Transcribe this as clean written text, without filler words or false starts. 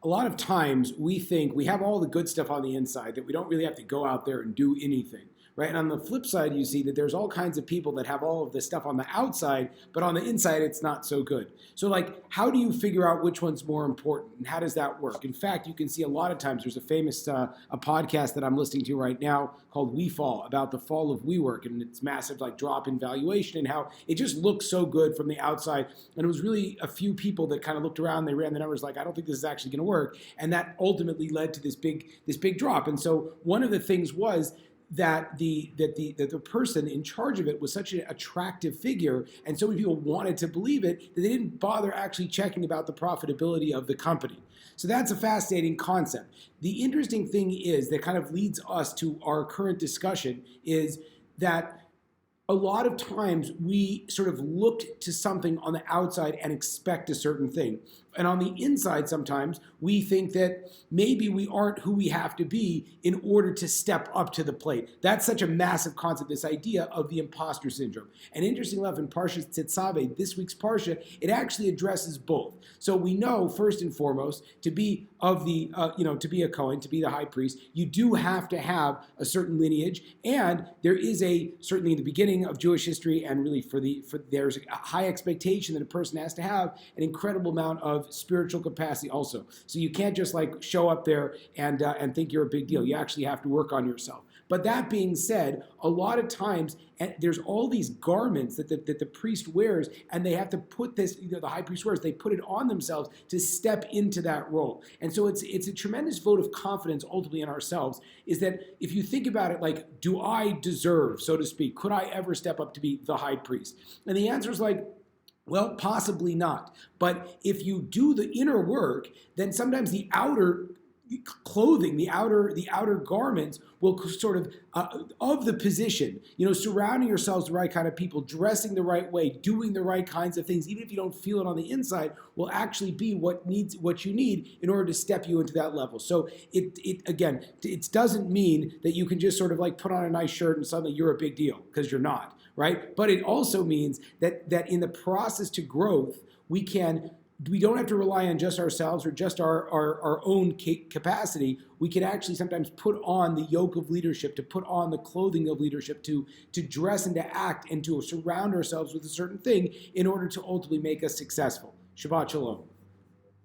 A lot of times we think we have all the good stuff on the inside, that we don't really have to go out there and do anything, right? And on the flip side, you see that there's all kinds of people that have all of this stuff on the outside, but on the inside, it's not so good. So like, how do you figure out which one's more important, and how does that work? In fact, you can see a lot of times, there's a famous a podcast that I'm listening to right now called We Fall, about the fall of WeWork and its massive like drop in valuation and how it just looks so good from the outside. And it was really a few people that kind of looked around, they ran the numbers like, I don't think this is actually going to work. And that ultimately led to this big drop. And so one of the things was that the person in charge of it was such an attractive figure, and so many people wanted to believe it, that they didn't bother actually checking about the profitability of the company. So that's a fascinating concept. The interesting thing is, that kind of leads us to our current discussion, is that a lot of times we sort of look to something on the outside and expect a certain thing. And on the inside, sometimes we think that maybe we aren't who we have to be in order to step up to the plate. That's such a massive concept, this idea of the imposter syndrome. And interestingly enough, in Parsha Tetzaveh, this week's Parsha, it actually addresses both. So we know, first and foremost, to be of the, to be a Kohen, to be the high priest, you do have to have a certain lineage, and there is certainly in the beginning of Jewish history, and really there's a high expectation that a person has to have an incredible amount of spiritual capacity also. So you can't just like show up there and think you're a big deal. You actually have to work on yourself. But that being said, a lot of times there's all these garments that the priest wears, and they have to put this, the high priest wears, they put it on themselves to step into that role. And so it's a tremendous vote of confidence ultimately in ourselves, is that if you think about it like, do I deserve, so to speak, could I ever step up to be the high priest? And the answer is like, well, possibly not. But if you do the inner work, then sometimes the outer clothing, the outer garments will sort of the position, surrounding yourselves with the right kind of people, dressing the right way, doing the right kinds of things, even if you don't feel it on the inside, will actually be what you need in order to step you into that level. So it doesn't mean that you can just sort of like put on a nice shirt and suddenly you're a big deal, because you're not, right? But it also means that in the process to growth, we don't have to rely on just ourselves or just our own capacity. We can actually sometimes put on the yoke of leadership, to put on the clothing of leadership, to dress and to act and to surround ourselves with a certain thing in order to ultimately make us successful. Shabbat Shalom.